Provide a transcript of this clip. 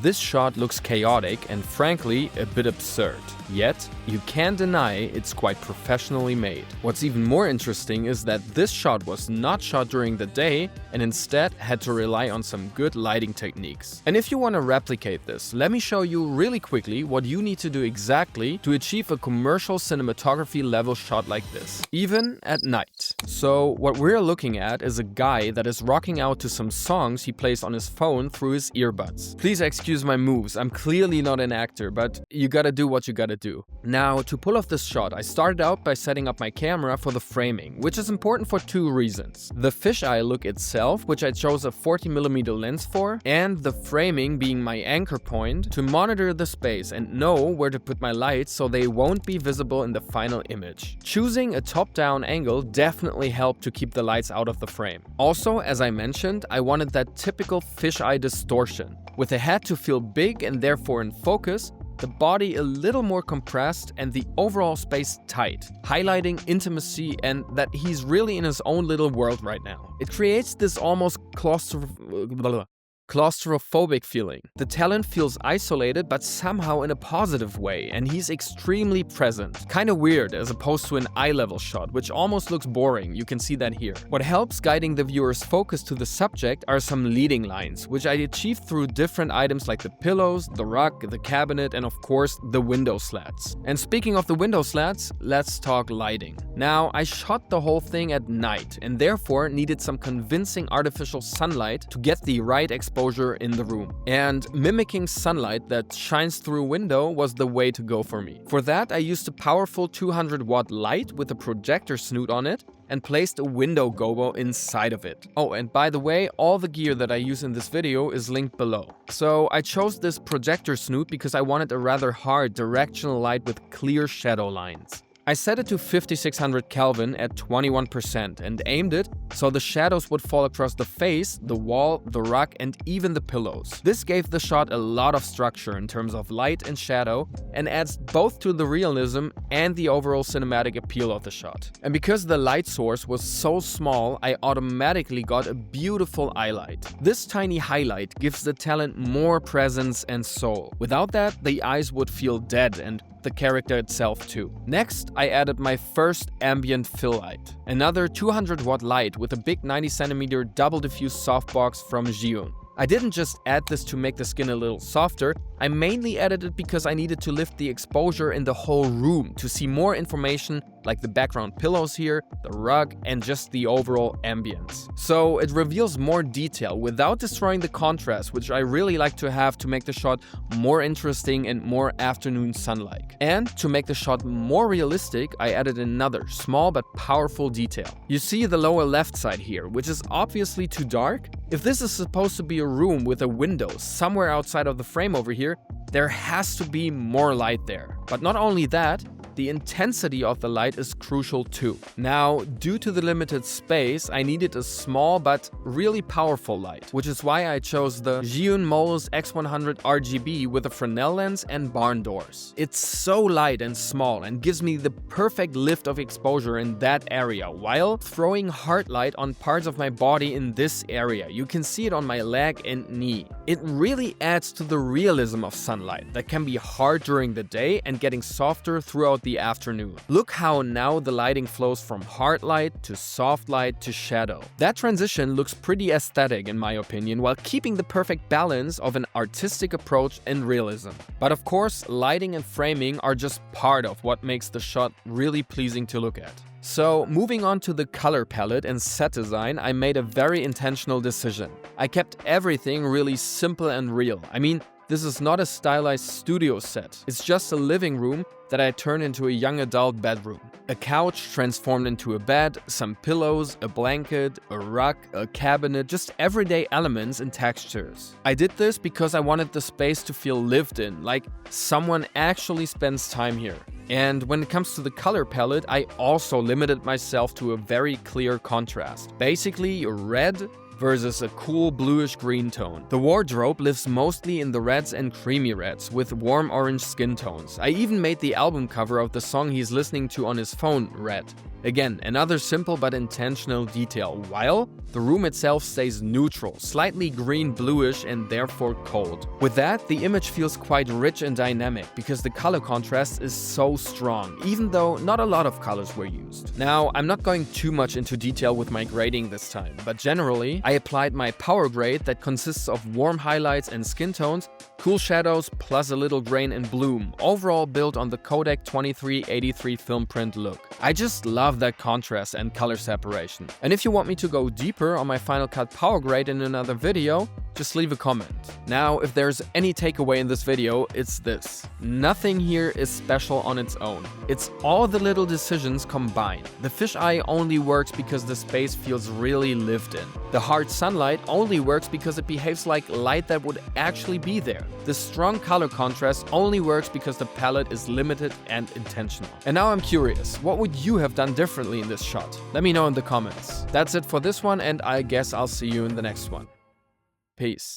This shot looks chaotic and frankly a bit absurd. Yet, you can't deny it's quite professionally made. What's even more interesting is that this shot was not shot during the day and instead had to rely on some good lighting techniques. And if you want to replicate this, let me show you really quickly what you need to do exactly to achieve a commercial cinematography level shot like this, even at night. So what we're looking at is a guy that is rocking out to some songs he plays on his phone through his earbuds. Please excuse my moves, I'm clearly not an actor, but you gotta do what you gotta do. Now, to pull off this shot, I started out by setting up my camera for the framing, which is important for two reasons. The fisheye look itself, which I chose a 40mm lens for, and the framing being my anchor point to monitor the space and know where to put my lights so they won't be visible in the final image. Choosing a top-down angle definitely helped to keep the lights out of the frame. Also, as I mentioned, I wanted that typical fisheye distortion, with the head to feel big and therefore in focus, the body a little more compressed and the overall space tight, highlighting intimacy and that he's really in his own little world right now. It creates this almost claustrophobic feeling. The talent feels isolated but somehow in a positive way, and he's extremely present. Kinda weird as opposed to an eye-level shot, which almost looks boring, you can see that here. What helps guiding the viewer's focus to the subject are some leading lines, which I achieved through different items like the pillows, the rug, the cabinet, and of course the window slats. And speaking of the window slats, let's talk lighting. Now, I shot the whole thing at night and therefore needed some convincing artificial sunlight to get the right exposure in the room. And mimicking sunlight that shines through a window was the way to go for me. For that, I used a powerful 200-watt light with a projector snoot on it and placed a window gobo inside of it. Oh, and by the way, all the gear that I use in this video is linked below. So I chose this projector snoot because I wanted a rather hard directional light with clear shadow lines. I set it to 5600 Kelvin at 21% and aimed it so the shadows would fall across the face, the wall, the rug, and even the pillows. This gave the shot a lot of structure in terms of light and shadow and adds both to the realism and the overall cinematic appeal of the shot. And because the light source was so small, I automatically got a beautiful eye light. This tiny highlight gives the talent more presence and soul. Without that, the eyes would feel dead and the character itself too. Next, I added my first ambient fill light. Another 200-watt light with a big 90cm double diffuse softbox from Zhiyun. I didn't just add this to make the skin a little softer, I mainly added it because I needed to lift the exposure in the whole room to see more information like the background pillows here, the rug, and just the overall ambience. So it reveals more detail without destroying the contrast, which I really like to have to make the shot more interesting and more afternoon sun-like. And to make the shot more realistic, I added another small but powerful detail. You see the lower left side here, which is obviously too dark. If this is supposed to be a room with a window somewhere outside of the frame over here, there has to be more light there. But not only that, the intensity of the light is crucial too. Now, due to the limited space, I needed a small but really powerful light, which is why I chose the Zhiyun Molus X100 RGB with a Fresnel lens and barn doors. It's so light and small and gives me the perfect lift of exposure in that area, while throwing hard light on parts of my body in this area. You can see it on my leg and knee. It really adds to the realism of sunlight that can be hard during the day and getting softer throughout the afternoon. Look how now the lighting flows from hard light to soft light to shadow. That transition looks pretty aesthetic in my opinion, while keeping the perfect balance of an artistic approach and realism. But of course, lighting and framing are just part of what makes the shot really pleasing to look at. So, moving on to the color palette and set design, I made a very intentional decision. I kept everything really simple and real. I mean, this is not a stylized studio set. It's just a living room that I turned into a young adult bedroom. A couch transformed into a bed, some pillows, a blanket, a rug, a cabinet, just everyday elements and textures. I did this because I wanted the space to feel lived in, like someone actually spends time here. And when it comes to the color palette, I also limited myself to a very clear contrast. Basically, red, versus a cool bluish green tone. The wardrobe lives mostly in the reds and creamy reds with warm orange skin tones. I even made the album cover of the song he's listening to on his phone red. Again, another simple but intentional detail, while the room itself stays neutral, slightly green-bluish and therefore cold. With that, the image feels quite rich and dynamic because the color contrast is so strong, even though not a lot of colors were used. Now, I'm not going too much into detail with my grading this time, but generally, I applied my power grade that consists of warm highlights and skin tones, cool shadows, plus a little grain and bloom, overall built on the Kodak 2383 film print look. I just love that contrast and color separation. And if you want me to go deeper on my Final Cut power grade in another video, just leave a comment. Now, if there's any takeaway in this video, it's this. Nothing here is special on its own. It's all the little decisions combined. The fisheye only works because the space feels really lived in. The hard sunlight only works because it behaves like light that would actually be there. The strong color contrast only works because the palette is limited and intentional. And now I'm curious, what would you have done differently in this shot? Let me know in the comments. That's it for this one, and I guess I'll see you in the next one. Peace.